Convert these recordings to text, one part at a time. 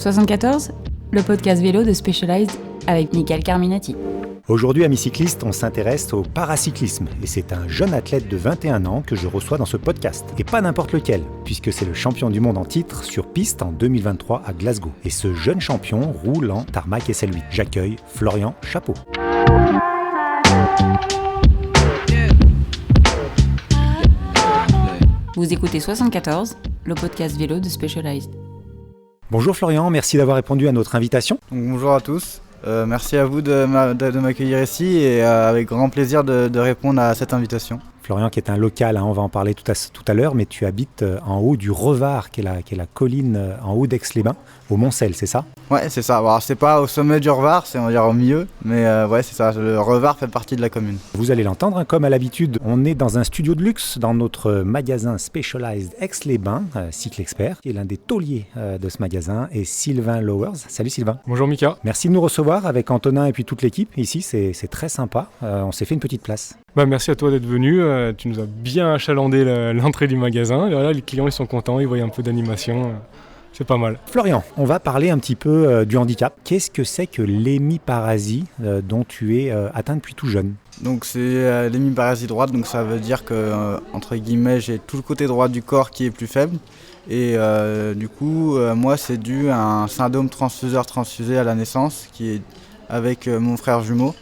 74, le podcast vélo de Specialized avec Michael Carminati. Aujourd'hui, amis cyclistes, on s'intéresse au paracyclisme et c'est un jeune athlète de 21 ans que je reçois dans ce podcast. Et pas n'importe lequel, puisque c'est le champion du monde en titre sur piste en 2023 à Glasgow. Et ce jeune champion roule en tarmac SL8. J'accueille Florian Chapeau. Vous écoutez 74, le podcast vélo de Specialized. Bonjour Florian, merci d'avoir répondu à notre invitation. Bonjour à tous. Merci à vous de m'accueillir ici et avec grand plaisir de répondre à cette invitation. Florian qui est un local, on va en parler tout à l'heure, mais tu habites en haut du Revard, qui est la colline en haut d'Aix-les-Bains, au Moncel, c'est ça ? Ouais, c'est ça. Alors, c'est pas au sommet du Revard, c'est on va dire au milieu, mais ouais, c'est ça. Le Revard fait partie de la commune. Vous allez l'entendre, comme à l'habitude, on est dans un studio de luxe dans notre magasin Specialized Aix-les-Bains, Cycle Expert, qui est l'un des tauliers de ce magasin, et Sylvain Lowers. Salut Sylvain. Bonjour Mika. Merci de nous recevoir avec Antonin et puis toute l'équipe. Ici, c'est très sympa. On s'est fait une petite place. Merci à toi d'être venu. Tu nous as bien achalandé l'entrée du magasin. Et voilà, les clients ils sont contents, ils voient un peu d'animation. C'est pas mal. Florian, on va parler un petit peu du handicap. Qu'est-ce que c'est que l'hémiparasie dont tu es atteint depuis tout jeune ? Donc c'est l'hémiparasie droite, donc ça veut dire que entre guillemets j'ai tout le côté droit du corps qui est plus faible. Et du coup, moi c'est dû à un syndrome transfuseur-transfusé à la naissance qui est avec mon frère jumeau.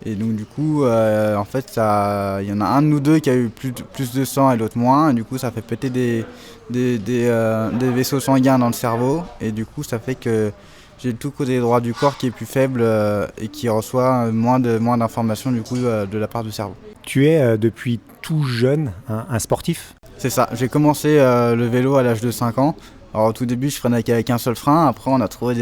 Et donc du coup, en fait, il y en a un de nous deux qui a eu plus de sang et l'autre moins. Et du coup, ça fait péter des vaisseaux sanguins dans le cerveau. Et du coup, ça fait que j'ai tout le côté droit du corps qui est plus faible et qui reçoit moins d'informations du coup de la part du cerveau. Tu es depuis tout jeune un sportif ? C'est ça. J'ai commencé le vélo à l'âge de 5 ans. Alors au tout début, je freinais avec un seul frein. Après, on a trouvé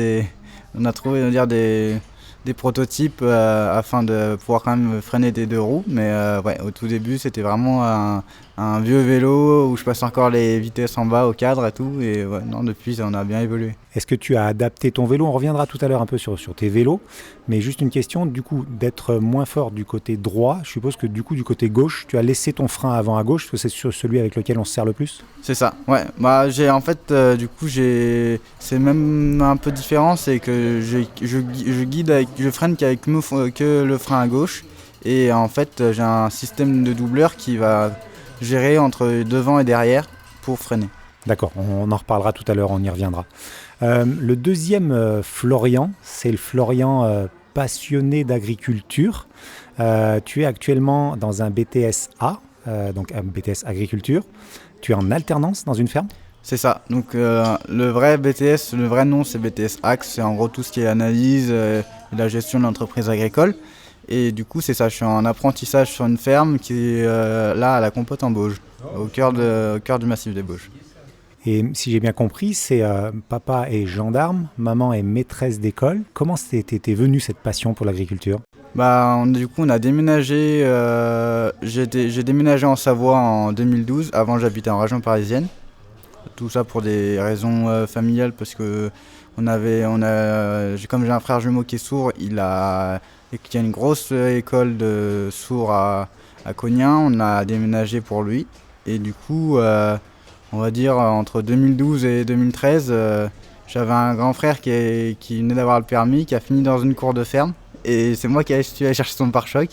des prototypes afin de pouvoir quand même freiner des deux roues. Mais ouais, au tout début, c'était vraiment un vieux vélo où je passe encore les vitesses en bas au cadre et tout. Et ouais, non, depuis, on a bien évolué. Est-ce que tu as adapté ton vélo ? On reviendra tout à l'heure un peu sur tes vélos. Mais juste une question, du coup, d'être moins fort du côté droit, je suppose que du coup, du côté gauche, tu as laissé ton frein avant à gauche, parce que c'est sur celui avec lequel on se sert le plus ? C'est ça, ouais. J'ai en fait, du coup, c'est même un peu différent, c'est que je freine qu'avec que le frein à gauche. Et en fait, j'ai un système de doubleur qui va gérer entre devant et derrière pour freiner. D'accord, on en reparlera tout à l'heure, on y reviendra. Le deuxième Florian, c'est le Florian passionné d'agriculture. Tu es actuellement dans un BTS A, donc un BTS agriculture. Tu es en alternance dans une ferme ? C'est ça, donc le vrai BTS, le vrai nom c'est BTS Axe, c'est en gros tout ce qui est analyse et la gestion de l'entreprise agricole. Et du coup c'est ça, je suis en apprentissage sur une ferme qui est là à la Compote en Bauges, au cœur du massif des Bauges. Et si j'ai bien compris, c'est papa est gendarme, maman est maîtresse d'école. Comment t'es venue cette passion pour l'agriculture ? Du coup on a déménagé, j'ai déménagé en Savoie en 2012, avant j'habitais en région parisienne. Tout ça pour des raisons familiales parce que comme j'ai un frère jumeau qui est sourd, qui a une grosse école de sourds à Cognin, on a déménagé pour lui. Et du coup, on va dire entre 2012 et 2013, j'avais un grand frère qui venait d'avoir le permis, qui a fini dans une cour de ferme. Et c'est moi qui suis allé chercher son pare-choc.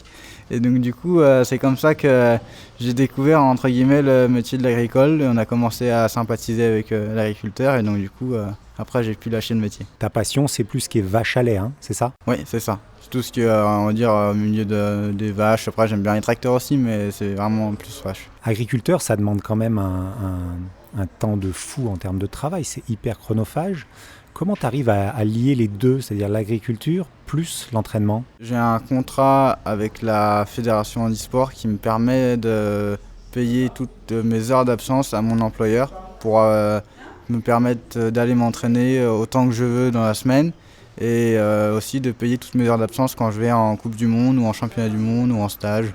Et donc du coup, c'est comme ça que j'ai découvert entre guillemets le métier de l'agricole. On a commencé à sympathiser avec l'agriculteur et donc du coup, après j'ai pu lâcher le métier. Ta passion, c'est plus ce qui est vache à lait, c'est ça ? Oui, c'est ça. C'est tout ce qui est, on va dire, au milieu des vaches. Après, j'aime bien les tracteurs aussi, mais c'est vraiment plus vache. Agriculteur, ça demande quand même un temps de fou en termes de travail. C'est hyper chronophage. Comment tu arrives à lier les deux, c'est-à-dire l'agriculture plus l'entraînement ? J'ai un contrat avec la Fédération Handisport qui me permet de payer toutes mes heures d'absence à mon employeur pour me permettre d'aller m'entraîner autant que je veux dans la semaine et aussi de payer toutes mes heures d'absence quand je vais en Coupe du Monde ou en Championnat du Monde ou en stage.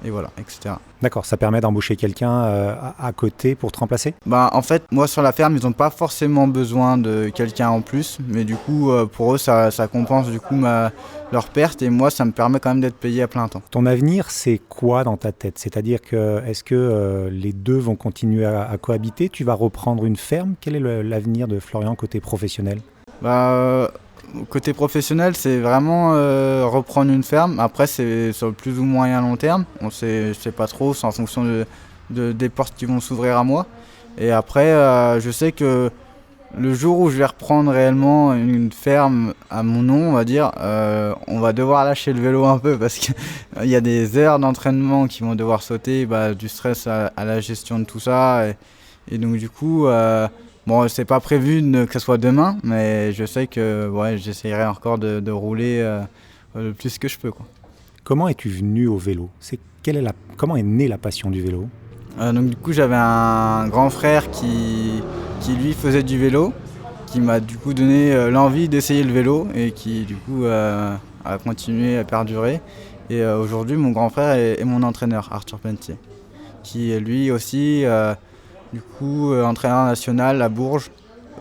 Et voilà, etc. D'accord, ça permet d'embaucher quelqu'un à côté pour te remplacer ? En fait, moi sur la ferme, ils n'ont pas forcément besoin de quelqu'un en plus, mais du coup, pour eux, ça compense du coup leur perte et moi, ça me permet quand même d'être payé à plein temps. Ton avenir, c'est quoi dans ta tête ? C'est-à-dire que est-ce que les deux vont continuer à cohabiter ? Tu vas reprendre une ferme ? Quel est l'avenir de Florian côté professionnel ? Côté professionnel, c'est vraiment reprendre une ferme. Après, c'est sur le plus ou moyen long terme. Je sais pas trop, c'est en fonction des portes qui vont s'ouvrir à moi. Et après, je sais que le jour où je vais reprendre réellement une ferme à mon nom, on va dire, on va devoir lâcher le vélo un peu parce qu'il y a des heures d'entraînement qui vont devoir sauter, du stress à la gestion de tout ça. Et donc du coup, c'est pas prévu que ce soit demain, mais je sais que j'essaierai encore de rouler le plus que je peux, quoi. Comment es-tu venu au vélo? Comment est née la passion du vélo? Donc du coup, j'avais un grand frère qui lui faisait du vélo, qui m'a du coup donné l'envie d'essayer le vélo et qui du coup a continué à perdurer. Et aujourd'hui, mon grand frère est mon entraîneur, Arthur Pentier, qui est lui aussi entraîneur national à Bourges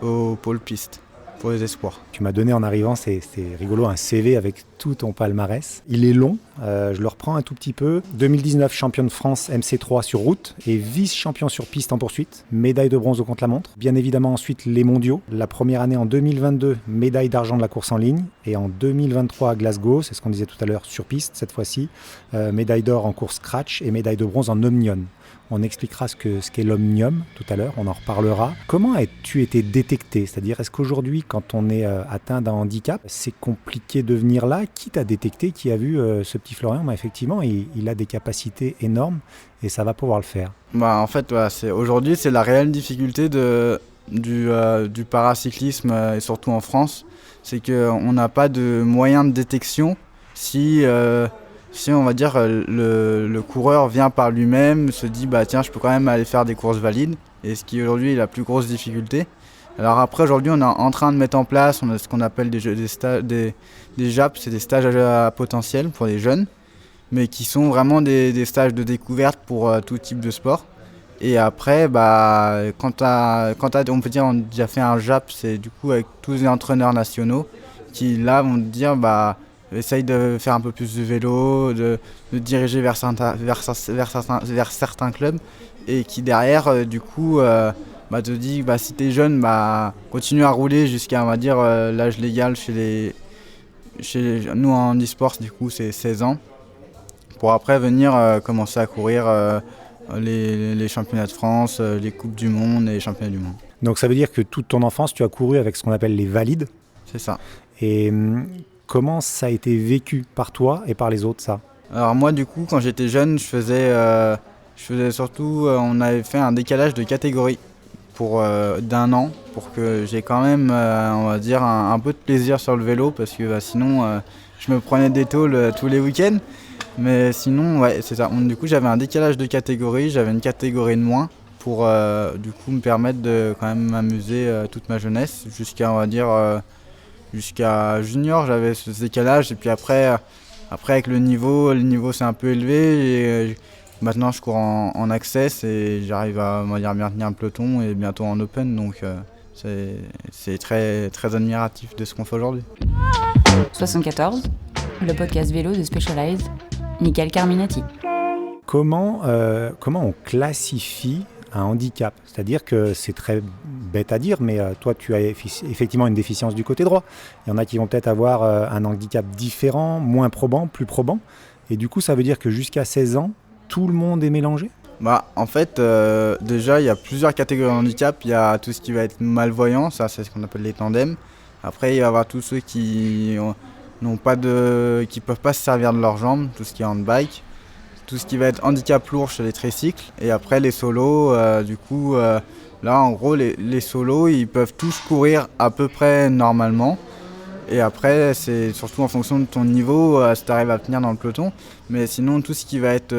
au pôle piste pour les espoirs. Tu m'as donné en arrivant, c'est rigolo, un CV avec tout ton palmarès. Il est long, je le reprends un tout petit peu. 2019, champion de France MC3 sur route et vice-champion sur piste en poursuite. Médaille de bronze au contre-la-montre. Bien évidemment ensuite les mondiaux. La première année en 2022, médaille d'argent de la course en ligne. Et en 2023 à Glasgow, c'est ce qu'on disait tout à l'heure, sur piste cette fois-ci. Médaille d'or en course scratch et médaille de bronze en omnium. On expliquera ce qu'est l'omnium tout à l'heure, on en reparlera. Comment as-tu été détecté? C'est-à-dire, est-ce qu'aujourd'hui, quand on est atteint d'un handicap, c'est compliqué de venir là? Qui t'a détecté? Qui a vu ce petit Florian? Effectivement, il a des capacités énormes et ça va pouvoir le faire. En fait, aujourd'hui, c'est la réelle difficulté du paracyclisme et surtout en France. C'est qu'on n'a pas de moyens de détection si on va dire le coureur vient par lui-même, se dit tiens, je peux quand même aller faire des courses valides, et ce qui aujourd'hui est la plus grosse difficulté. Alors après, aujourd'hui, on est en train de mettre en place ce qu'on appelle des JAP, c'est des stages à potentiel pour les jeunes, mais qui sont vraiment des stages de découverte pour tout type de sport. Et après, quand on peut dire on a déjà fait un JAP, c'est du coup avec tous les entraîneurs nationaux qui là vont te dire essaye de faire un peu plus de vélo, de diriger vers certains clubs, et qui derrière te dit si t'es jeune, continue à rouler jusqu'à, on va dire, l'âge légal chez nous en e-sport, du coup c'est 16 ans, pour après venir commencer à courir les championnats de France, les coupes du monde et les championnats du monde. Donc ça veut dire que toute ton enfance tu as couru avec ce qu'on appelle les valides? C'est ça. Et comment ça a été vécu par toi et par les autres, ça? Alors moi, du coup, quand j'étais jeune, je faisais surtout, on avait fait un décalage de catégorie d'un an, pour que j'ai quand même, on va dire, un peu de plaisir sur le vélo, parce que sinon, je me prenais des tôles tous les week-ends. Mais sinon, c'est ça. Du coup, j'avais un décalage de catégorie, j'avais une catégorie de moins, pour du coup me permettre de quand même m'amuser toute ma jeunesse, jusqu'à, on va dire, jusqu'à junior, j'avais ce décalage, et puis après avec le niveau s'est un peu élevé, et maintenant je cours en access et j'arrive à, on va dire, bien tenir un peloton et bientôt en open, donc c'est très, très admiratif de ce qu'on fait aujourd'hui. 74, le podcast vélo de Specialized, Michael Carminati. Comment on classifie un handicap? C'est-à-dire que c'est très bête à dire, mais toi tu as effectivement une déficience du côté droit. Il y en a qui vont peut-être avoir un handicap différent, moins probant, plus probant. Et du coup, ça veut dire que jusqu'à 16 ans, tout le monde est mélangé? En fait, déjà, il y a plusieurs catégories de handicap. Il y a tout ce qui va être malvoyant, ça c'est ce qu'on appelle les tandems. Après, il va y avoir tous ceux qui qui peuvent pas se servir de leurs jambes, tout ce qui est handbike. Tout ce qui va être handicap lourd chez les tricycles, et après les solos, là en gros les solos ils peuvent tous courir à peu près normalement, et après c'est surtout en fonction de ton niveau si tu arrives à tenir dans le peloton, mais sinon tout ce qui va être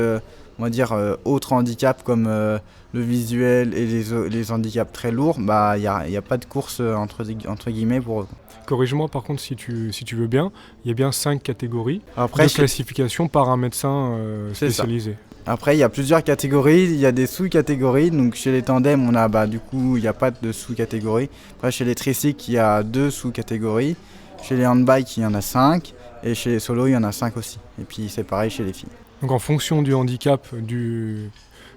on va dire autre handicap comme le visuel et les handicaps très lourds, y a pas de course entre guillemets pour eux. Corrige-moi par contre si tu veux bien, il y a bien 5 catégories après, de classification par un médecin spécialisé. Après il y a plusieurs catégories, il y a des sous-catégories, donc chez les tandems on a du coup il n'y a pas de sous-catégorie. Après chez les tricycles il y a 2 sous-catégories, chez les handbikes il y en a 5, et chez les solos il y en a 5 aussi, et puis c'est pareil chez les filles. Donc en fonction du handicap du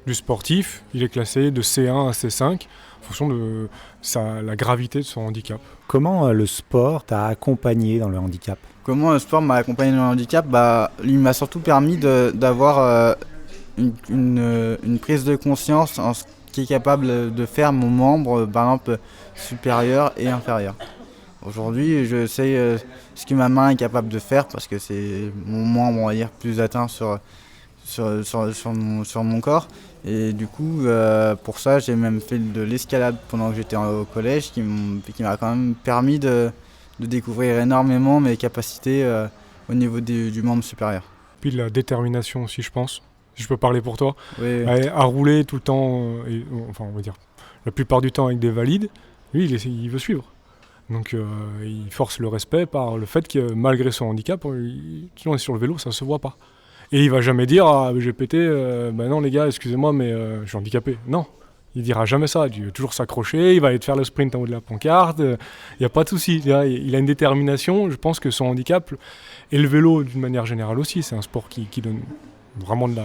du sportif, il est classé de C1 à C5 en fonction de la gravité de son handicap. Comment le sport t'a accompagné dans le handicap ? Comment le sport m'a accompagné dans le handicap ? Il m'a surtout permis d'avoir une prise de conscience en ce qui est capable de faire mon membre, par exemple, supérieur et inférieur. Aujourd'hui, je sais ce que ma main est capable de faire parce que c'est mon membre, on va dire, plus atteint sur mon corps. Et du coup, pour ça, j'ai même fait de l'escalade pendant que j'étais au collège, qui m'a quand même permis de découvrir énormément mes capacités au niveau du membre supérieur. Puis de la détermination aussi, je pense. Si je peux parler pour toi. Oui. À rouler tout le temps, on va dire la plupart du temps avec des valides, lui, il veut suivre. Donc il force le respect par le fait que malgré son handicap, quand on est sur le vélo, ça se voit pas. Et il va jamais dire j'ai pété, non les gars, excusez-moi, mais je suis handicapé. Non, il dira jamais ça. Il va toujours s'accrocher, il va aller te faire le sprint en haut de la pancarte. Il n'y a pas de souci. Il a une détermination. Je pense que son handicap et le vélo d'une manière générale aussi, c'est un sport qui donne vraiment de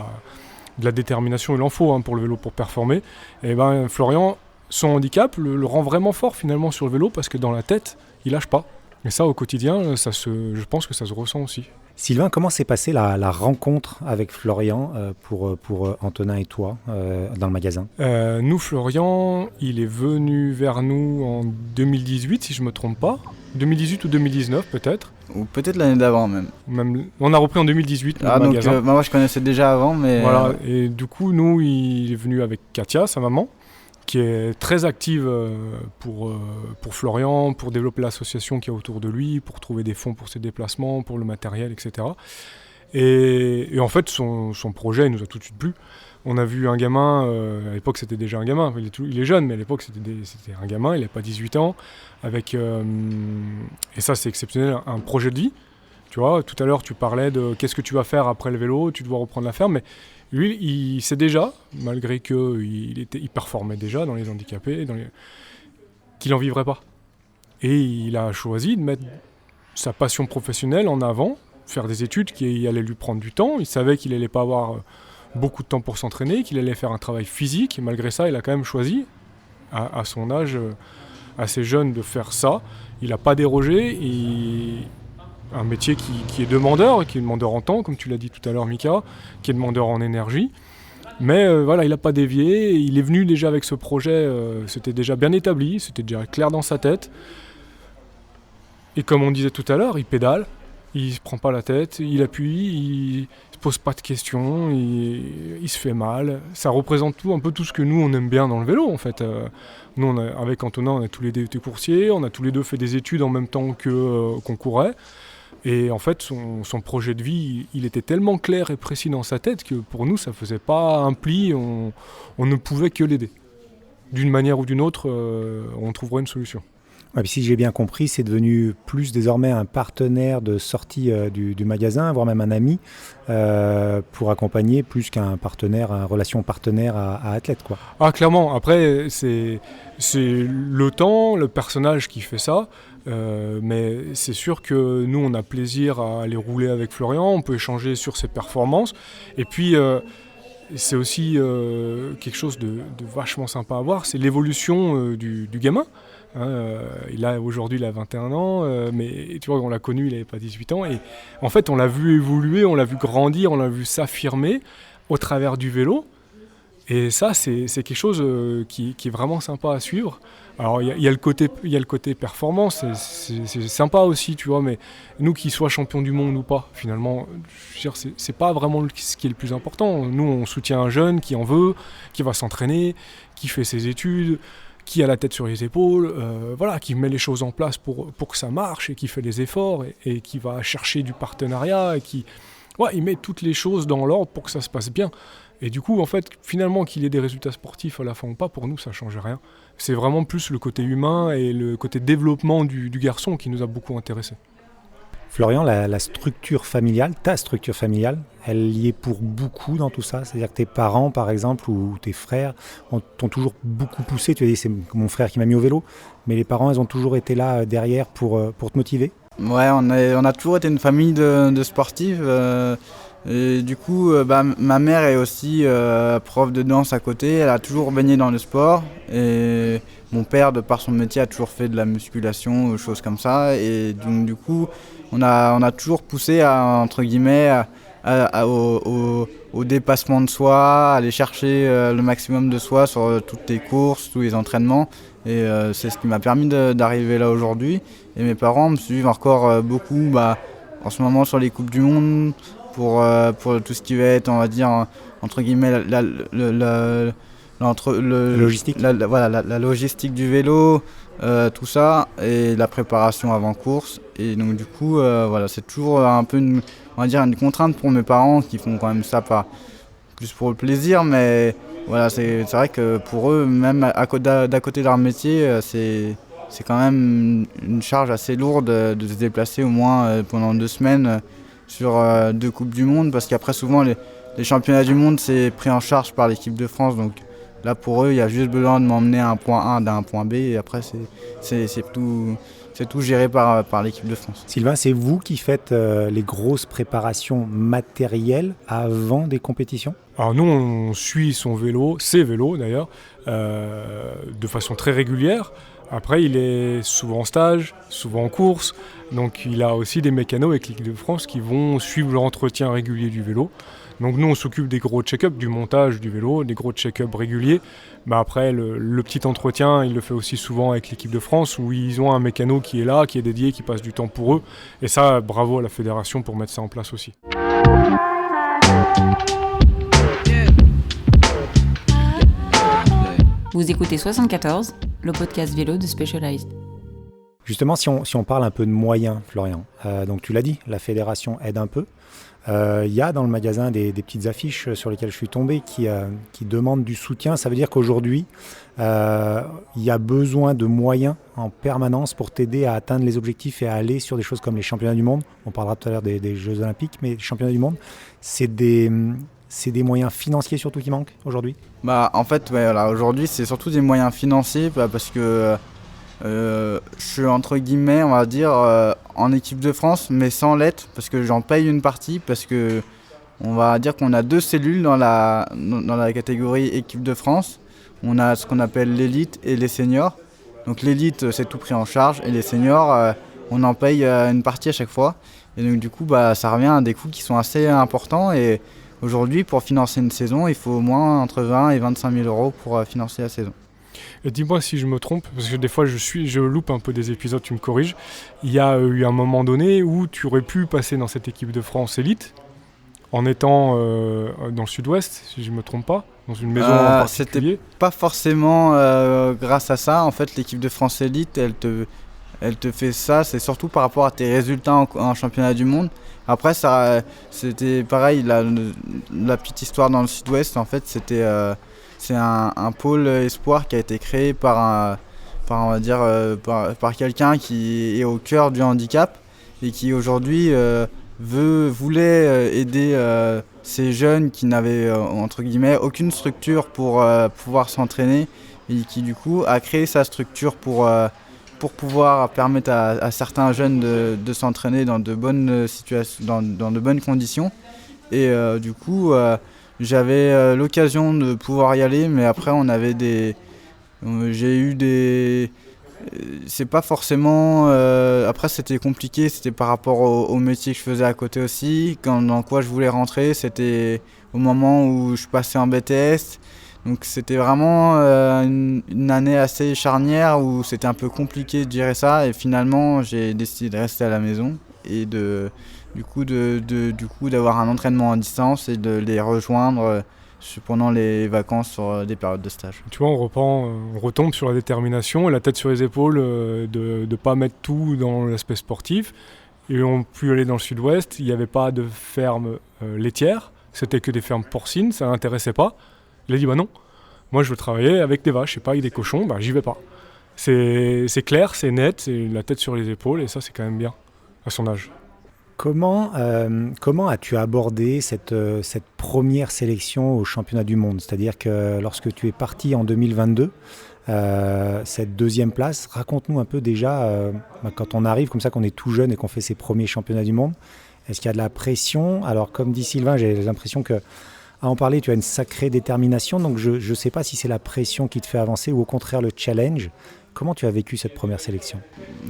la détermination. Il en faut pour le vélo pour performer. Et Florian, son handicap le rend vraiment fort finalement sur le vélo parce que dans la tête, il lâche pas. Et ça, au quotidien, je pense que ça se ressent aussi. Sylvain, comment s'est passée la rencontre avec Florian pour Antonin et toi dans le magasin ? Nous, Florian, il est venu vers nous en 2018, si je ne me trompe pas. 2018 ou 2019 peut-être. Ou peut-être l'année d'avant même. On a repris en 2018 le magasin. Donc moi je connaissais déjà avant, mais... Voilà, et du coup, nous, il est venu avec Katia, sa maman, qui est très active pour Florian, pour développer l'association qui est autour de lui, pour trouver des fonds pour ses déplacements, pour le matériel, etc. Et en fait, son projet il nous a tout de suite plu. On a vu un gamin, à l'époque c'était déjà un gamin, il est jeune, mais à l'époque c'était un gamin, il n'avait pas 18 ans, avec, et ça c'est exceptionnel, un projet de vie. Tu vois, tout à l'heure tu parlais de qu'est-ce que tu vas faire après le vélo, tu dois reprendre la ferme, mais lui, il sait déjà, malgré qu'il performait déjà dans les handicapés, qu'il n'en vivrait pas. Et il a choisi de mettre sa passion professionnelle en avant, faire des études qui allaient lui prendre du temps. Il savait qu'il n'allait pas avoir beaucoup de temps pour s'entraîner, qu'il allait faire un travail physique. Et malgré ça, il a quand même choisi, à son âge assez jeune, de faire ça. Il n'a pas dérogé. Un métier qui est demandeur en temps, comme tu l'as dit tout à l'heure Mika, qui est demandeur en énergie. Mais il n'a pas dévié, il est venu déjà avec ce projet, c'était déjà bien établi, c'était déjà clair dans sa tête. Et comme on disait tout à l'heure, il pédale, il ne se prend pas la tête, il appuie, il ne se pose pas de questions, il se fait mal. Ça représente un peu tout ce que nous on aime bien dans le vélo en fait. Nous avec Antonin on a tous les deux été coursiers, on a tous les deux fait des études en même temps qu'on courait. Et en fait, son projet de vie, il était tellement clair et précis dans sa tête que pour nous, ça ne faisait pas un pli, on ne pouvait que l'aider. D'une manière ou d'une autre, on trouverait une solution. Ouais, si j'ai bien compris, c'est devenu plus désormais un partenaire de sortie du magasin, voire même un ami, pour accompagner plus qu'un partenaire, une relation partenaire à athlète, quoi. Ah, clairement. Après, c'est le temps, le personnage qui fait ça. Mais c'est sûr que nous on a plaisir à aller rouler avec Florian, on peut échanger sur ses performances et puis c'est aussi quelque chose de vachement sympa à voir, c'est l'évolution du gamin. Aujourd'hui il a 21 ans, mais tu vois on l'a connu, il n'avait pas 18 ans et en fait on l'a vu évoluer, on l'a vu grandir, on l'a vu s'affirmer au travers du vélo. Et ça, c'est quelque chose qui est vraiment sympa à suivre. Alors, il y a le côté performance, c'est sympa aussi, tu vois, mais nous, qu'il soit champion du monde ou pas, finalement, je veux dire, c'est pas vraiment ce qui est le plus important. Nous, on soutient un jeune qui en veut, qui va s'entraîner, qui fait ses études, qui a la tête sur les épaules, qui met les choses en place pour que ça marche et qui fait les efforts et qui va chercher du partenariat et il met toutes les choses dans l'ordre pour que ça se passe bien. Et du coup, en fait, finalement, qu'il ait des résultats sportifs à la fin ou pas, pour nous, ça ne change rien. C'est vraiment plus le côté humain et le côté développement du garçon qui nous a beaucoup intéressés. Florian, la structure familiale, ta structure familiale, elle y est pour beaucoup dans tout ça. C'est-à-dire que tes parents, par exemple, ou tes frères, t'ont toujours beaucoup poussé. Tu as dit, c'est mon frère qui m'a mis au vélo. Mais les parents, ils ont toujours été là derrière pour te motiver ? Ouais, on a toujours été une famille de sportifs. Et du coup, ma mère est aussi prof de danse à côté, elle a toujours baigné dans le sport. Et mon père, de par son métier, a toujours fait de la musculation, choses comme ça. Et donc, du coup, on a toujours poussé entre guillemets, au dépassement de soi, aller chercher le maximum de soi sur toutes les courses, tous les entraînements. Et c'est ce qui m'a permis d'arriver là aujourd'hui. Et mes parents me suivent encore beaucoup en ce moment sur les Coupes du Monde pour tout ce qui va être, on va dire, entre guillemets, la logistique. La logistique du vélo, tout ça, et la préparation avant course. Et donc du coup, c'est toujours un peu on va dire une contrainte pour mes parents qui font quand même ça pas plus pour le plaisir, mais voilà, c'est vrai que pour eux, même d'à côté de leur métier, c'est quand même une charge assez lourde de se déplacer au moins pendant 2 semaines sur 2 Coupes du Monde, parce qu'après souvent les championnats du monde c'est pris en charge par l'équipe de France, donc là pour eux il y a juste besoin de m'emmener à un point A d'un point B, et après c'est tout géré par l'équipe de France. Sylvain, c'est vous qui faites les grosses préparations matérielles avant des compétitions ? Alors nous, on suit ses vélos d'ailleurs, de façon très régulière. Après, il est souvent en stage, souvent en course, donc il a aussi des mécanos avec l'équipe de France qui vont suivre l'entretien régulier du vélo. Donc nous, on s'occupe des gros check-up, du montage du vélo, des gros check-up réguliers. Après, le petit entretien, il le fait aussi souvent avec l'équipe de France, où ils ont un mécano qui est là, qui est dédié, qui passe du temps pour eux. Et ça, bravo à la fédération pour mettre ça en place aussi. Vous écoutez 74, le podcast vélo de Specialized. Justement, si on parle un peu de moyens, Florian, donc tu l'as dit, la fédération aide un peu. Il y a dans le magasin des petites affiches sur lesquelles je suis tombé qui demandent du soutien. Ça veut dire qu'aujourd'hui, il y a besoin de moyens en permanence pour t'aider à atteindre les objectifs et à aller sur des choses comme les championnats du monde. On parlera tout à l'heure des Jeux Olympiques, mais les championnats du monde, c'est des moyens financiers surtout qui manquent aujourd'hui ? En fait, aujourd'hui, c'est surtout des moyens financiers, parce que je suis entre guillemets, on va dire, en équipe de France, mais sans l'être, parce que j'en paye une partie, parce que on va dire qu'on a 2 cellules dans la catégorie équipe de France. On a ce qu'on appelle l'élite et les seniors. Donc l'élite, c'est tout pris en charge, et les seniors, on en paye une partie à chaque fois. Et donc du coup, ça revient à des coûts qui sont assez importants. Et aujourd'hui, pour financer une saison, il faut au moins entre 20 et 25 000 euros pour financer la saison. Et dis-moi si je me trompe, parce que des fois je loupe un peu des épisodes, tu me corriges. Il y a eu un moment donné où tu aurais pu passer dans cette équipe de France élite, en étant dans le sud-ouest, si je ne me trompe pas, dans une maison en particulier. C'était pas forcément grâce à ça. En fait, l'équipe de France élite, elle te fait ça, c'est surtout par rapport à tes résultats en championnat du monde. Après, ça, c'était pareil, la petite histoire dans le sud-ouest, en fait, c'est un pôle espoir qui a été créé par quelqu'un qui est au cœur du handicap et qui aujourd'hui voulait aider ces jeunes qui n'avaient entre guillemets aucune structure pour pouvoir s'entraîner, et qui du coup a créé sa structure pour pouvoir permettre à certains jeunes de s'entraîner dans de bonnes situations, dans de bonnes conditions. Et du coup, j'avais l'occasion de pouvoir y aller, mais après c'est pas forcément... après c'était compliqué, c'était par rapport au métier que je faisais à côté aussi. Dans quoi je voulais rentrer, c'était au moment où je passais en BTS. Donc c'était vraiment une année assez charnière où c'était un peu compliqué de gérer ça. Et finalement, j'ai décidé de rester à la maison et du coup d'avoir un entraînement à distance et de les rejoindre pendant les vacances sur des périodes de stage. Tu vois, on retombe sur la détermination et la tête sur les épaules de ne pas mettre tout dans l'aspect sportif. Et on pu aller dans le sud-ouest, il n'y avait pas de ferme laitière, c'était que des fermes porcines, ça ne l'intéressait pas. Il a dit non, moi je veux travailler avec des vaches et pas avec des cochons, j'y vais pas. C'est clair, c'est net, c'est la tête sur les épaules et ça c'est quand même bien à son âge. Comment as-tu abordé cette première sélection au championnat du monde ? C'est-à-dire que lorsque tu es parti en 2022, cette deuxième place, raconte-nous un peu déjà, quand on arrive comme ça, qu'on est tout jeune et qu'on fait ses premiers championnats du monde, Est-ce qu'il y a de la pression? Alors comme dit Sylvain, j'ai l'impression que à en parler, tu as une sacrée détermination, donc je ne sais pas si c'est la pression qui te fait avancer ou au contraire le challenge. Comment tu as vécu cette première sélection?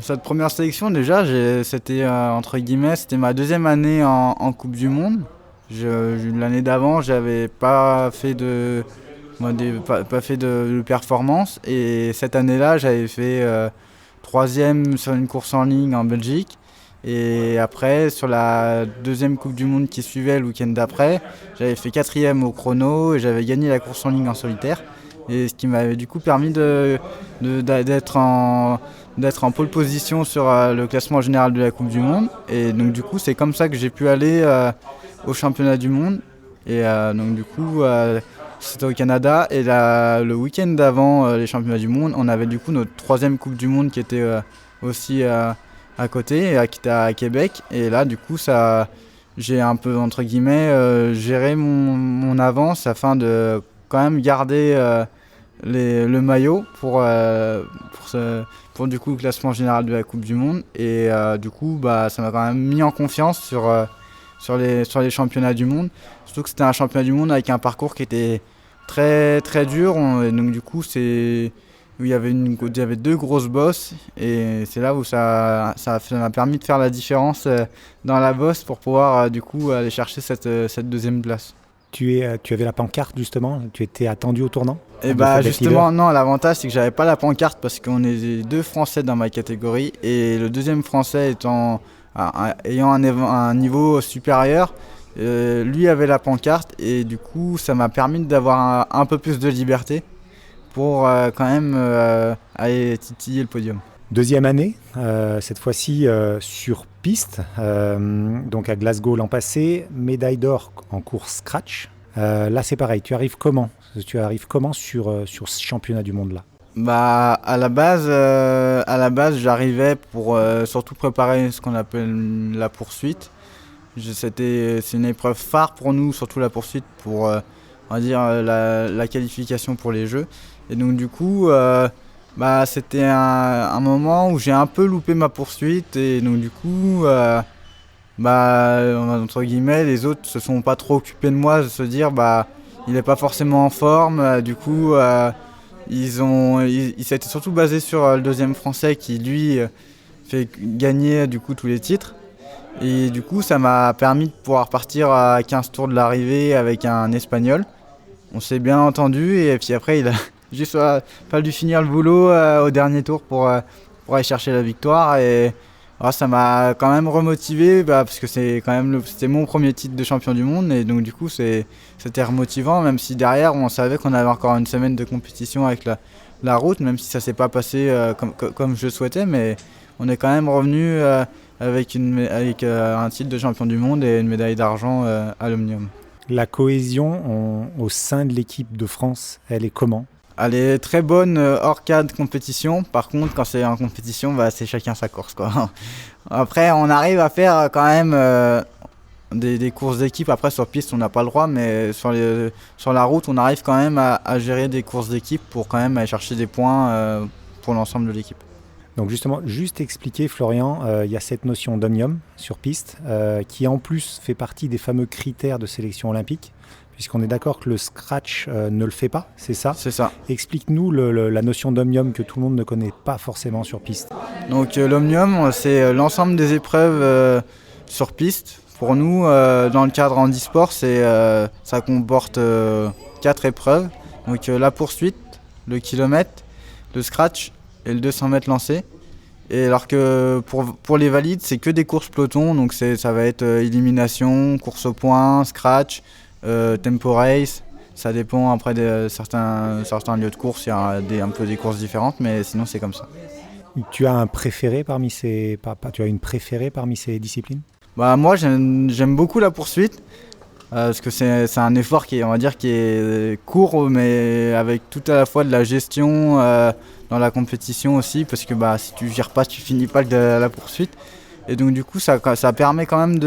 Cette première sélection, déjà, c'était entre guillemets, c'était ma deuxième année en Coupe du Monde. L'année d'avant, j'avais pas fait de performance, et cette année-là, j'avais fait troisième sur une course en ligne en Belgique. Et après, sur la deuxième Coupe du Monde qui suivait le week-end d'après, j'avais fait quatrième au chrono et j'avais gagné la course en ligne en solitaire. Et ce qui m'avait du coup permis d'être en pole position sur le classement général de la Coupe du Monde. Et donc du coup, c'est comme ça que j'ai pu aller au championnat du monde. Et donc du coup, c'était au Canada. Et le week-end d'avant les championnats du monde, on avait du coup notre troisième Coupe du Monde qui était aussi à côté, qui était à Québec. Et là, du coup, j'ai un peu, entre guillemets, géré mon avance afin de quand même garder le maillot pour du coup, le classement général de la Coupe du Monde. Et du coup, ça m'a quand même mis en confiance sur les championnats du monde. Surtout que c'était un championnat du monde avec un parcours qui était très, très dur. Et donc, du coup, il y avait deux grosses bosses, et c'est là où ça m'a permis de faire la différence dans la bosse pour pouvoir du coup aller chercher cette deuxième place. Tu avais la pancarte justement, tu étais attendu au tournant? Et justement non, l'avantage c'est que j'avais pas la pancarte parce qu'on est deux Français dans ma catégorie, et le deuxième Français ayant un niveau supérieur, lui avait la pancarte, et du coup ça m'a permis d'avoir un peu plus de liberté pour quand même aller titiller le podium. Deuxième année, cette fois-ci sur piste, donc à Glasgow l'an passé, médaille d'or en course scratch. Là c'est pareil, tu arrives comment sur ce championnat du monde là? À la base j'arrivais pour surtout préparer ce qu'on appelle la poursuite. C'est une épreuve phare pour nous, surtout la poursuite, pour on va dire la qualification pour les Jeux. Et donc du coup, c'était un moment où j'ai un peu loupé ma poursuite, et donc du coup, entre guillemets, les autres se sont pas trop occupés de moi, de se dire il est pas forcément en forme. Du coup, ils s'étaient surtout basés sur le deuxième Français qui lui fait gagner du coup tous les titres. Et du coup, ça m'a permis de pouvoir partir à 15 tours de l'arrivée avec un Espagnol. On s'est bien entendu, et puis après il a juste fallu finir le boulot au dernier tour pour aller chercher la victoire. Et ça m'a quand même remotivé, parce que c'était mon premier titre de champion du monde, et donc du coup c'était remotivant, même si derrière on savait qu'on avait encore une semaine de compétition avec la route, même si ça s'est pas passé comme je le souhaitais, mais on est quand même revenu avec un titre de champion du monde et une médaille d'argent à l'Omnium. La cohésion au sein de l'équipe de France, elle est comment? Elle est très bonne hors cadre compétition. Par contre, quand c'est en compétition, c'est chacun sa course, quoi. Après, on arrive à faire quand même des courses d'équipe. Après, sur piste, on n'a pas le droit, mais sur la route, on arrive quand même à gérer des courses d'équipe pour quand même aller chercher des points pour l'ensemble de l'équipe. Donc justement, juste expliquer, Florian, il y a cette notion d'omnium sur piste qui en plus fait partie des fameux critères de sélection olympique, puisqu'on est d'accord que le scratch ne le fait pas, c'est ça? C'est ça. Explique-nous la notion d'omnium que tout le monde ne connaît pas forcément sur piste. Donc l'omnium, c'est l'ensemble des épreuves sur piste. Pour nous, dans le cadre handisport, ça comporte 4 épreuves. Donc la poursuite, le kilomètre, le scratch et le 200 mètres lancé. Et alors que pour les valides, c'est que des courses peloton, donc ça va être élimination, course au point, scratch, tempo race. Ça dépend après de certains lieux de course, il y a un peu des courses différentes, mais sinon c'est comme ça. Tu as une préférée parmi ces disciplines? Moi j'aime beaucoup la poursuite. Parce que c'est un effort qui est court, mais avec tout à la fois de la gestion dans la compétition aussi, parce que si tu gères pas, tu finis pas la poursuite. Et donc du coup ça permet quand même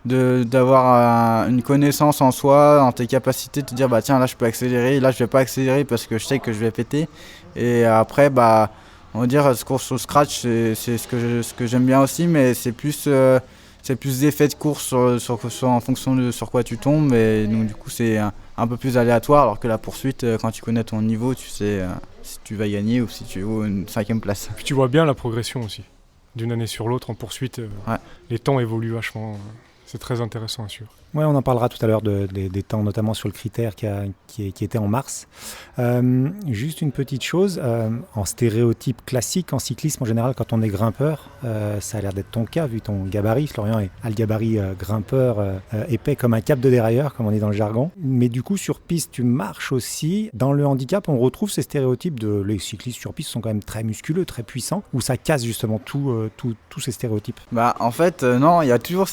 d'avoir une connaissance en soi, en tes capacités, de te dire tiens, là je peux accélérer, là je vais pas accélérer parce que je sais que je vais péter. Et après on va dire ce course au scratch, c'est ce que j'aime bien aussi, mais c'est plus c'est plus d'effets de course en fonction de sur quoi tu tombes, et donc du coup c'est un peu plus aléatoire, alors que la poursuite, quand tu connais ton niveau, tu sais si tu vas gagner ou si tu veux une 5e place. Puis tu vois bien la progression aussi. D'une année sur l'autre en poursuite, les temps évoluent vachement. C'est très intéressant à suivre. Ouais, on en parlera tout à l'heure des temps, notamment sur le critère qui était en mars. Juste une petite chose, en stéréotype classique, en cyclisme en général, quand on est grimpeur, ça a l'air d'être ton cas, vu ton gabarit. Florian a le gabarit grimpeur épais comme un cap de dérailleur, comme on dit dans le jargon. Mais du coup, sur piste, tu marches aussi. Dans le handicap, on retrouve ces stéréotypes les cyclistes sur piste sont quand même très musculeux, très puissants, où ça casse justement tous ces stéréotypes. En fait, non, il y a toujours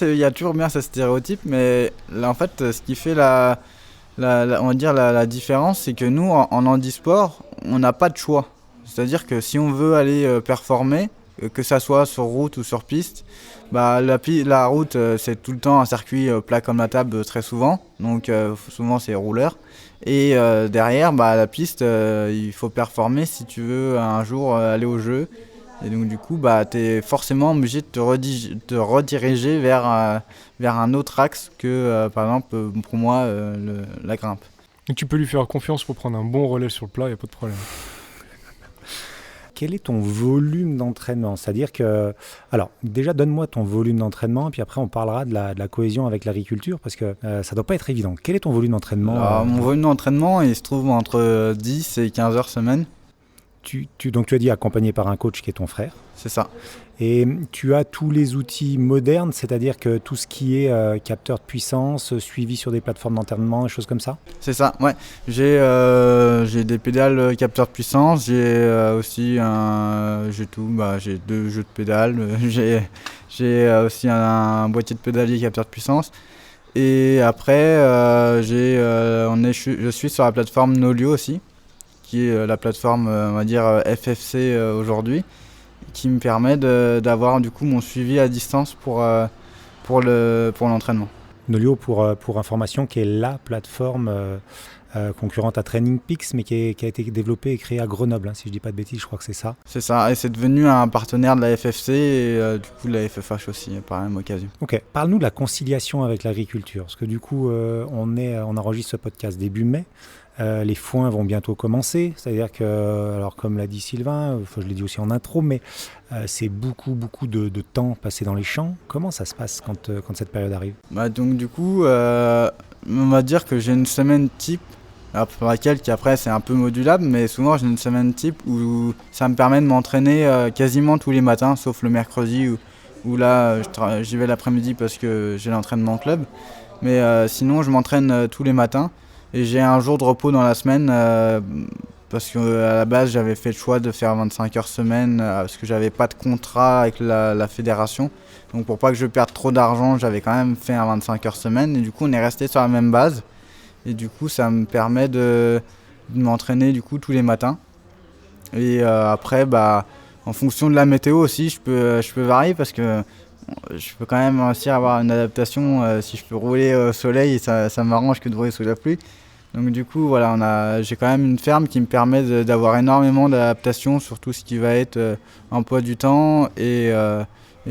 bien ces stéréotypes, mais là, en fait, ce qui fait on va dire la différence, c'est que nous, en handisport, on n'a pas de choix. C'est-à-dire que si on veut aller performer, que ça soit sur route ou sur piste, la route, c'est tout le temps un circuit plat comme la table très souvent, donc souvent c'est rouleur. Et derrière, la piste, il faut performer si tu veux un jour aller au jeu. Et donc du coup, tu es forcément obligé de te rediriger vers un autre axe que, par exemple, pour moi, la grimpe. Et tu peux lui faire confiance pour prendre un bon relais sur le plat, il n'y a pas de problème. Quel est ton volume d'entraînement ? C'est-à-dire que... Alors, déjà, donne-moi ton volume d'entraînement, puis après, on parlera de la cohésion avec l'agriculture, parce que ça ne doit pas être évident. Quel est ton volume d'entraînement ? Mon volume d'entraînement, il se trouve entre 10 et 15 heures semaine. Donc tu as dit accompagné par un coach qui est ton frère. C'est ça. Et tu as tous les outils modernes, c'est-à-dire que tout ce qui est capteur de puissance, suivi sur des plateformes d'entraînement, des choses comme ça ? C'est ça, ouais. J'ai des pédales capteurs de puissance, j'ai aussi j'ai 2 jeux de pédales, j'ai aussi un boîtier de pédalier capteur de puissance. Et après, je suis sur la plateforme Nolio aussi, qui est la plateforme, on va dire, FFC aujourd'hui, qui me permet d'avoir du coup mon suivi à distance pour l'entraînement. Nolio, pour information, qui est la plateforme concurrente à Training Peaks, mais qui a été développée et créée à Grenoble, si je ne dis pas de bêtises, je crois que c'est ça. C'est ça, et c'est devenu un partenaire de la FFC et du coup de la FFH aussi, par la même occasion. Ok, parle-nous de la conciliation avec l'agriculture, parce que du coup, on enregistre ce podcast début mai. Les foins vont bientôt commencer, c'est-à-dire que, alors comme l'a dit Sylvain, je l'ai dit aussi en intro, mais c'est beaucoup de temps passé dans les champs. Comment ça se passe quand cette période arrive ? Donc du coup, on va dire que j'ai une semaine type, pour laquelle après c'est un peu modulable, mais souvent j'ai une semaine type où ça me permet de m'entraîner quasiment tous les matins, sauf le mercredi où là j'y vais l'après-midi parce que j'ai l'entraînement club. Mais sinon je m'entraîne tous les matins. Et j'ai un jour de repos dans la semaine parce qu'à la base j'avais fait le choix de faire 25 heures semaine parce que j'avais pas de contrat avec la fédération. Donc pour pas que je perde trop d'argent, j'avais quand même fait un 25 heures semaine et du coup on est resté sur la même base. Et du coup ça me permet de m'entraîner du coup tous les matins. Et après en fonction de la météo aussi je peux varier parce que je peux quand même réussir à avoir une adaptation. Si je peux rouler au soleil, ça m'arrange que de rouler sous la pluie. Donc du coup, voilà, j'ai quand même une ferme qui me permet d'avoir énormément d'adaptation sur tout ce qui va être emploi du temps. Et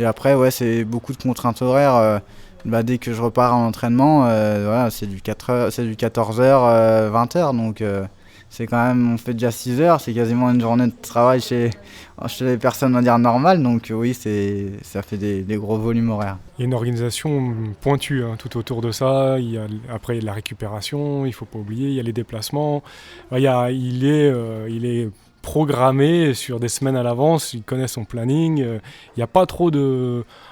après, ouais, c'est beaucoup de contraintes horaires. Dès que je repars en entraînement, voilà, c'est du 14h, 20h. Donc c'est quand même, on fait déjà 6 heures, c'est quasiment une journée de travail chez les personnes, on va dire, normales. Donc oui, ça fait des gros volumes horaires. Il y a une organisation pointue tout autour de ça. Après, il y a la récupération, il ne faut pas oublier, il y a les déplacements. Il est programmé sur des semaines à l'avance, il connaît son planning. Il n'y a pas trop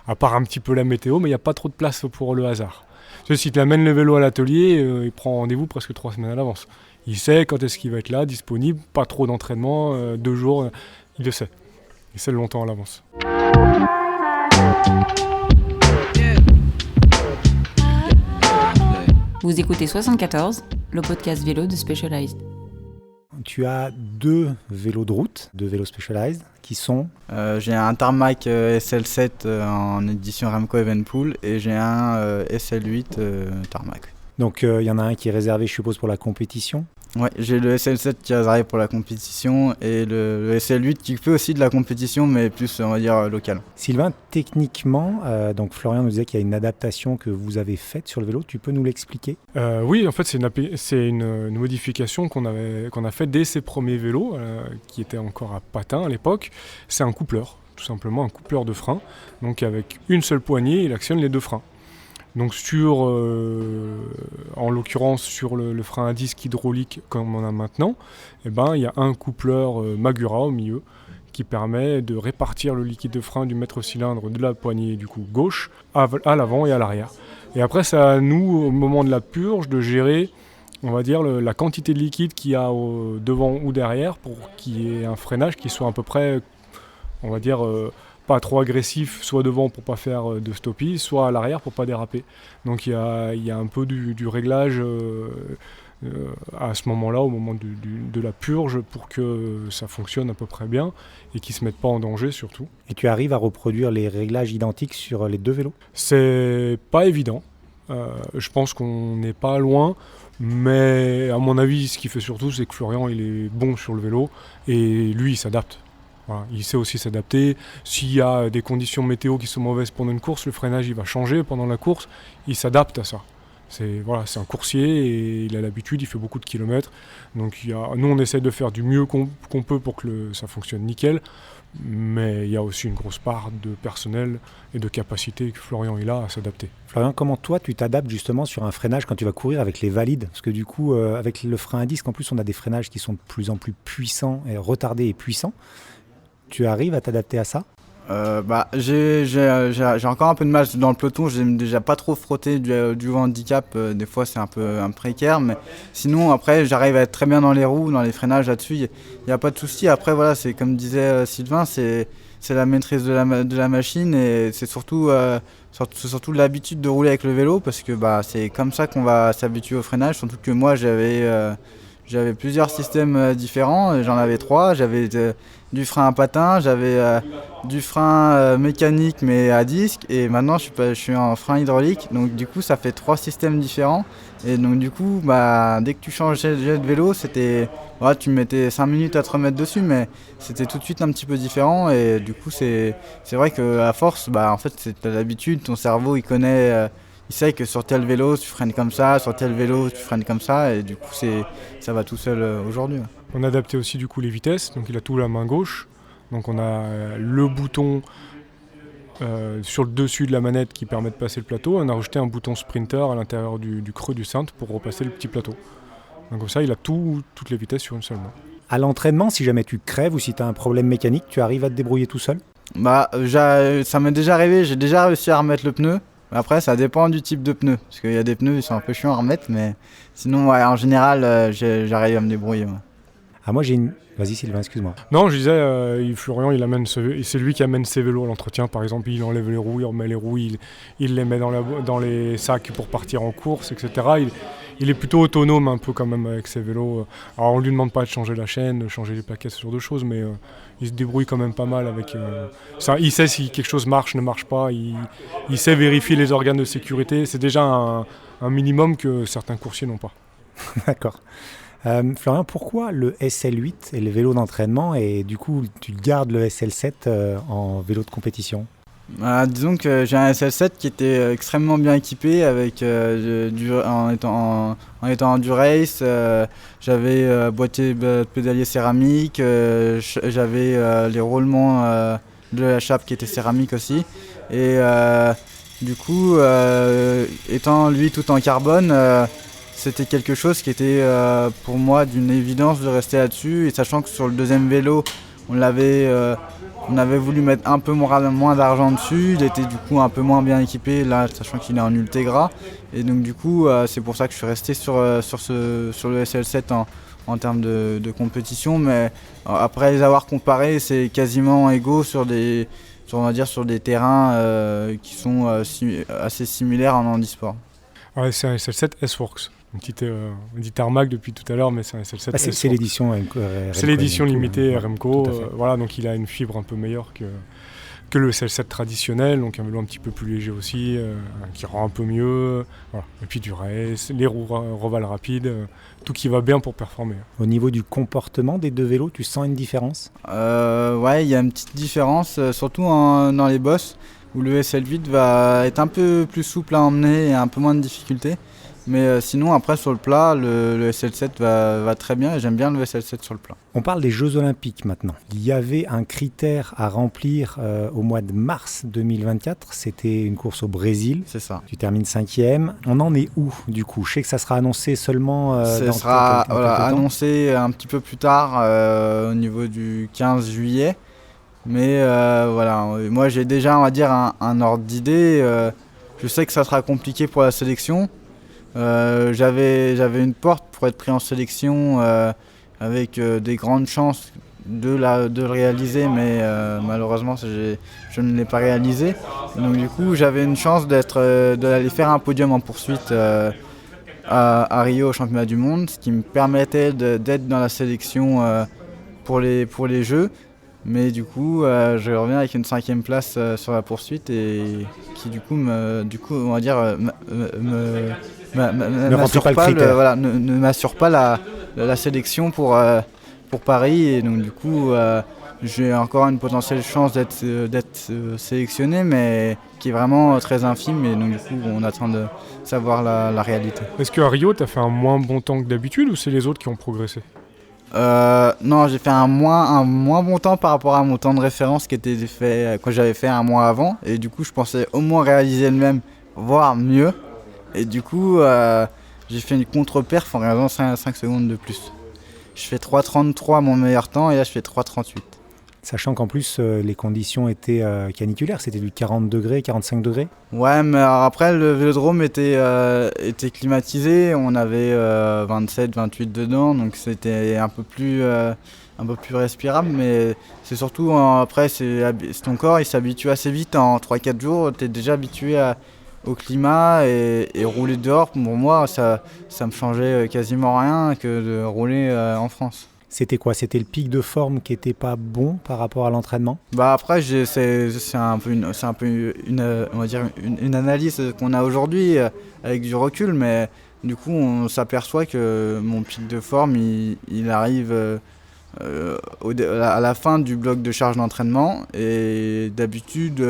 à part un petit peu la météo, mais il n'y a pas trop de place pour le hasard. Si tu amènes le vélo à l'atelier, il prend rendez-vous presque 3 semaines à l'avance. Il sait quand est-ce qu'il va être là, disponible, pas trop d'entraînement, 2 jours, il le sait. Il sait longtemps à l'avance. Vous écoutez 74, le podcast vélo de Specialized. Tu as 2 vélos de route, 2 vélos Specialized, qui sont... J'ai un Tarmac SL7 en édition Remco Evenepoel et j'ai un SL8 Tarmac. Donc il y en a un qui est réservé, je suppose, pour la compétition. Ouais, j'ai le SL7 qui arrive pour la compétition et le SL8 qui fait aussi de la compétition, mais plus, on va dire, locale. Sylvain, techniquement, donc Florian nous disait qu'il y a une adaptation que vous avez faite sur le vélo. Tu peux nous l'expliquer ? Oui, en fait, c'est une modification qu'on a faite dès ses premiers vélos, qui étaient encore à patins à l'époque. C'est un coupleur, tout simplement un coupleur de frein. Donc avec une seule poignée, il actionne les deux freins. Donc en l'occurrence sur le frein à disque hydraulique comme on a maintenant, il y a un coupleur Magura au milieu qui permet de répartir le liquide de frein du maître-cylindre de la poignée du coup gauche à l'avant et à l'arrière. Et après c'est à nous au moment de la purge de gérer, on va dire, la quantité de liquide qu'il y a devant ou derrière pour qu'il y ait un freinage qui soit à peu près, on va dire, pas trop agressif, soit devant pour pas faire de stoppie, soit à l'arrière pour pas déraper. Donc il y a un peu du réglage à ce moment-là, au moment de la purge, pour que ça fonctionne à peu près bien et qu'ils se mettent pas en danger surtout. Et tu arrives à reproduire les réglages identiques sur les deux vélos ? C'est pas évident. Je pense qu'on n'est pas loin, mais à mon avis, ce qu'il fait surtout, c'est que Florian il est bon sur le vélo et lui il s'adapte. Voilà, il sait aussi s'adapter. S'il y a des conditions météo qui sont mauvaises pendant une course, le freinage il va changer pendant la course. Il s'adapte à ça. C'est un coursier et il a l'habitude, il fait beaucoup de kilomètres. Donc nous on essaie de faire du mieux qu'on peut pour que ça fonctionne nickel. Mais il y a aussi une grosse part de personnel et de capacité que Florian il a à s'adapter. Florian, comment toi tu t'adaptes justement sur un freinage quand tu vas courir avec les valides ? Parce que du coup, avec le frein à disque, en plus on a des freinages qui sont de plus en plus puissants, retardés et puissants. Tu arrives à t'adapter à ça ? J'ai encore un peu de mal dans le peloton, j'aime déjà pas trop frotter du handicap, des fois c'est un peu précaire, mais sinon après j'arrive à être très bien dans les roues, dans les freinages là-dessus, il n'y a pas de souci. Après voilà, c'est comme disait Sylvain, c'est la maîtrise de la machine et c'est surtout l'habitude de rouler avec le vélo parce que c'est comme ça qu'on va s'habituer au freinage, surtout que moi j'avais plusieurs systèmes différents, j'en avais 3, j'avais du frein à patin, j'avais du frein mécanique mais à disque et maintenant je suis en frein hydraulique, donc du coup ça fait 3 systèmes différents et donc du coup dès que tu changeais de vélo tu mettais 5 minutes à te remettre dessus mais c'était tout de suite un petit peu différent et du coup c'est vrai qu'à force en fait c'est l'habitude, ton cerveau il connaît, il sait que sur tel vélo tu freines comme ça, sur tel vélo tu freines comme ça et du coup ça va tout seul aujourd'hui. On a adapté aussi du coup les vitesses, donc il a tout la main gauche, donc on a le bouton sur le dessus de la manette qui permet de passer le plateau, on a rajouté un bouton sprinter à l'intérieur du creux du cintre pour repasser le petit plateau. Donc comme ça il a toutes les vitesses sur une seule main. À l'entraînement, si jamais tu crèves ou si tu as un problème mécanique, tu arrives à te débrouiller tout seul ? Ça m'est déjà arrivé, j'ai déjà réussi à remettre le pneu. Après, ça dépend du type de pneu, parce qu'il y a des pneus qui sont un peu chiants à remettre, mais sinon, en général, j'arrive à me débrouiller. Ouais. Moi, Vas-y Sylvain, excuse-moi. Non, je disais, Florian, c'est lui qui amène ses vélos à l'entretien, par exemple, il enlève les roues, il remet les roues, il les met dans les sacs pour partir en course, etc. Il est plutôt autonome un peu quand même avec ses vélos. Alors on lui demande pas de changer la chaîne, de changer les plaquettes, ce genre de choses, mais il se débrouille quand même pas mal avec ça. Il sait si quelque chose marche, ne marche pas, il sait vérifier les organes de sécurité. C'est déjà un minimum que certains coursiers n'ont pas. D'accord. Florian, pourquoi le SL8 et le vélo d'entraînement et du coup tu gardes le SL7 en vélo de compétition ? Disons que j'ai un SL7 qui était extrêmement bien équipé avec en étant en Durace, j'avais boîtier pédalier céramique, j'avais les roulements de la chape qui étaient céramiques aussi et du coup étant lui tout en carbone, c'était quelque chose qui était pour moi d'une évidence de rester là-dessus et sachant que sur le deuxième vélo on avait voulu mettre un peu moins d'argent dessus, il était du coup un peu moins bien équipé là, sachant qu'il est en Ultegra. Et donc du coup c'est pour ça que je suis resté sur le SL7 en termes de compétition, mais après les avoir comparés, c'est quasiment égaux sur des terrains qui sont assez similaires en handisport. Ouais, c'est un SL7 S-Works. Une petite tarmac depuis tout à l'heure, mais c'est un SL7. C'est l'édition Remco. C'est l'édition limitée Remco. Voilà, donc il a une fibre un peu meilleure que le SL7 traditionnel, donc un vélo un petit peu plus léger aussi, qui rend un peu mieux. Voilà. Et puis du race, les roues Roval rapides, tout qui va bien pour performer. Au niveau du comportement des deux vélos, tu sens une différence? Ouais, il y a une petite différence, surtout dans les bosses, où le SL8 va être un peu plus souple à emmener et un peu moins de difficultés. Mais sinon, après, sur le plat, le SL7 va très bien et j'aime bien le SL7 sur le plat. On parle des Jeux Olympiques maintenant. Il y avait un critère à remplir au mois de mars 2024. C'était une course au Brésil. C'est ça. Tu termines 5e. On en est où du coup? Je sais que ça sera annoncé seulement ça sera annoncé un petit peu plus tard au niveau du 15 juillet. Mais voilà, moi j'ai déjà, on va dire, un ordre d'idée. Je sais que ça sera compliqué pour la sélection. J'avais une porte pour être pris en sélection avec des grandes chances de le réaliser, mais malheureusement je ne l'ai pas réalisé. Donc du coup j'avais une chance d'aller faire un podium en poursuite à Rio au championnat du monde, ce qui me permettait d'être dans la sélection pour les Jeux. Mais du coup je reviens avec une 5e place sur la poursuite et qui du coup on va dire ne m'assure pas la sélection pour Paris et donc du coup j'ai encore une potentielle chance d'être sélectionné mais qui est vraiment très infime et donc du coup on attend de savoir la réalité. Est-ce qu'à Rio tu as fait un moins bon temps que d'habitude ou c'est les autres qui ont progressé? Non, j'ai fait un moins bon temps par rapport à mon temps de référence qui était fait quand j'avais fait un mois avant et du coup je pensais au moins réaliser le même, voire mieux. Et du coup, j'ai fait une contre-perf en regardant 5 secondes de plus. Je fais 3,33 à mon meilleur temps et là je fais 3,38. Sachant qu'en plus les conditions étaient caniculaires, c'était du 40 degrés, 45 degrés. Ouais, mais alors après le vélodrome était climatisé, on avait 27, 28 dedans, donc c'était un peu plus respirable, mais c'est surtout après ton corps il s'habitue assez vite, en 3-4 jours, tu es déjà habitué au climat et rouler dehors, pour moi ça me changeait quasiment rien que de rouler en France. C'était quoi? C'était le pic de forme qui n'était pas bon par rapport à l'entraînement? Bah après c'est un peu on va dire une analyse qu'on a aujourd'hui avec du recul, mais du coup on s'aperçoit que mon pic de forme il arrive à la fin du bloc de charge d'entraînement et d'habitude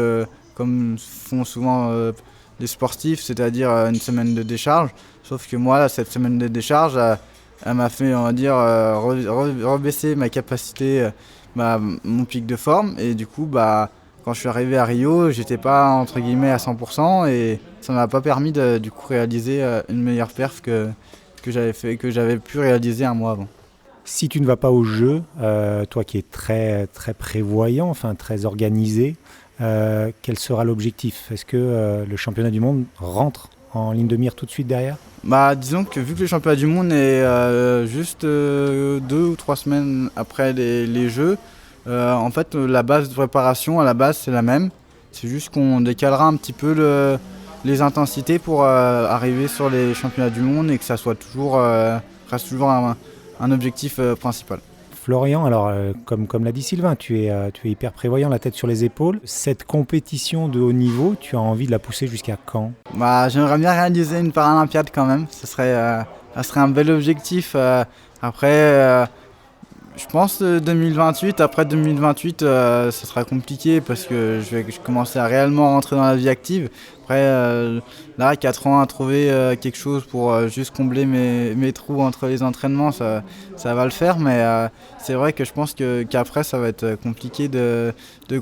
comme font souvent les sportifs, c'est-à-dire une semaine de décharge, sauf que moi là, cette semaine de décharge elle m'a fait, on va dire, rebaisser ma capacité, mon pic de forme. Et du coup, quand je suis arrivé à Rio, j'étais pas entre guillemets à 100% et ça m'a pas permis de du coup réaliser une meilleure perf que j'avais pu réaliser un mois avant. Si tu ne vas pas au jeu, toi qui es très, très prévoyant, enfin très organisé, quel sera l'objectif? Est-ce que le championnat du monde rentre en ligne de mire tout de suite derrière? Disons que vu que le championnat du monde est juste 2 ou 3 semaines après les Jeux, en fait la base de préparation à la base c'est la même. C'est juste qu'on décalera un petit peu les intensités pour arriver sur les championnats du monde et que ça soit reste toujours un objectif principal. Florian, alors comme l'a dit Sylvain, tu es hyper prévoyant, la tête sur les épaules. Cette compétition de haut niveau, tu as envie de la pousser jusqu'à quand? J'aimerais bien réaliser une Paralympiade quand même, ça serait un bel objectif. Après, je pense 2028, après 2028, ça sera compliqué parce que je vais commencer à réellement rentrer dans la vie active. Après, là, 4 ans à trouver quelque chose pour juste combler mes trous entre les entraînements, ça va le faire. Mais c'est vrai que je pense qu'après, ça va être compliqué de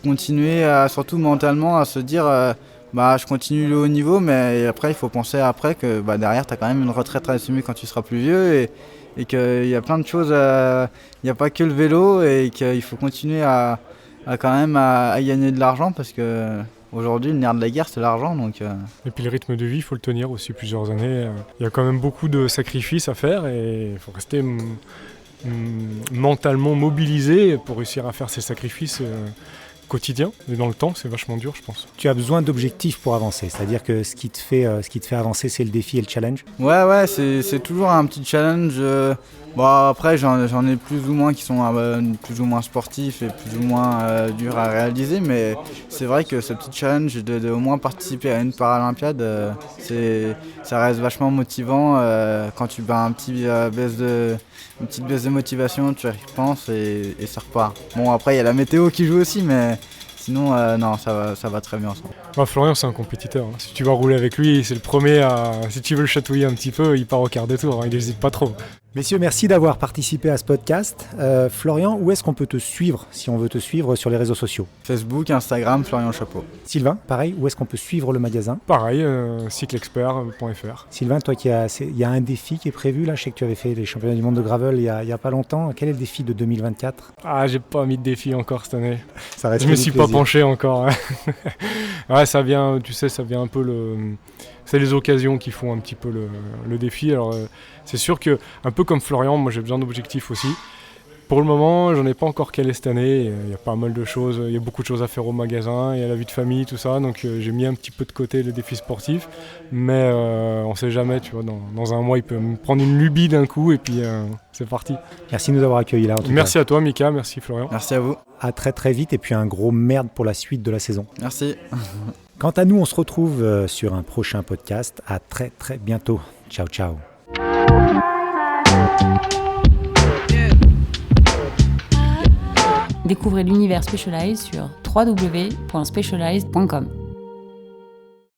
continuer, surtout mentalement, à se dire je continue le haut niveau. Mais après, il faut penser que derrière, tu as quand même une retraite à assumer quand tu seras plus vieux. Et qu'il y a plein de choses, il n'y a pas que le vélo et qu'il faut continuer à quand même à gagner de l'argent parce que aujourd'hui le nerf de la guerre c'est l'argent. Et puis le rythme de vie, il faut le tenir aussi plusieurs années. Il y a quand même beaucoup de sacrifices à faire et il faut rester mentalement mobilisé pour réussir à faire ces sacrifices quotidien, mais dans le temps, c'est vachement dur, je pense. Tu as besoin d'objectifs pour avancer, c'est-à-dire que ce qui te fait avancer, c'est le défi et le challenge. Ouais, c'est toujours un petit challenge Bon, après, j'en ai plus ou moins qui sont plus ou moins sportifs et plus ou moins durs à réaliser, mais c'est vrai que ce petit challenge de au moins participer à une Paralympiade, ça reste vachement motivant. Quand tu bats une petite baisse de motivation, tu y repenses et ça repart. Bon, après, il y a la météo qui joue aussi, mais sinon, non, ça va très bien. Florian, c'est un compétiteur. Hein. Si tu vas rouler avec lui, c'est le premier si tu veux le chatouiller un petit peu, il part au quart de tour. Hein. Il n'hésite pas trop. Messieurs, merci d'avoir participé à ce podcast. Florian, où est-ce qu'on peut te suivre si on veut te suivre sur les réseaux sociaux ? Facebook, Instagram, Florian Chapeau. Sylvain, pareil, où est-ce qu'on peut suivre le magasin ? Pareil, cyclexpert.fr. Sylvain, toi, il y a un défi qui est prévu là. Je sais que tu avais fait les championnats du monde de gravel il y a pas longtemps. Quel est le défi de 2024 ? J'ai pas mis de défi encore cette année. Ça reste Je me suis pas penché encore. Ouais, ça vient un peu c'est les occasions qui font un petit peu le défi. Alors c'est sûr que, un peu comme Florian, moi j'ai besoin d'objectifs aussi. Pour le moment, j'en ai pas encore calé cette année. Il y a pas mal de choses, il y a beaucoup de choses à faire au magasin, il y a la vie de famille, tout ça. Donc j'ai mis un petit peu de côté le défi sportif. Mais on sait jamais, tu vois, dans un mois, il peut me prendre une lubie d'un coup et puis c'est parti. Merci de nous avoir accueillis là. Merci à toi, Mika, merci Florian. Merci à vous. À très très vite et puis un gros merde pour la suite de la saison. Merci. Quant à nous, on se retrouve sur un prochain podcast. À très très bientôt. Ciao ciao. Découvrez l'univers Specialized sur www.specialized.com.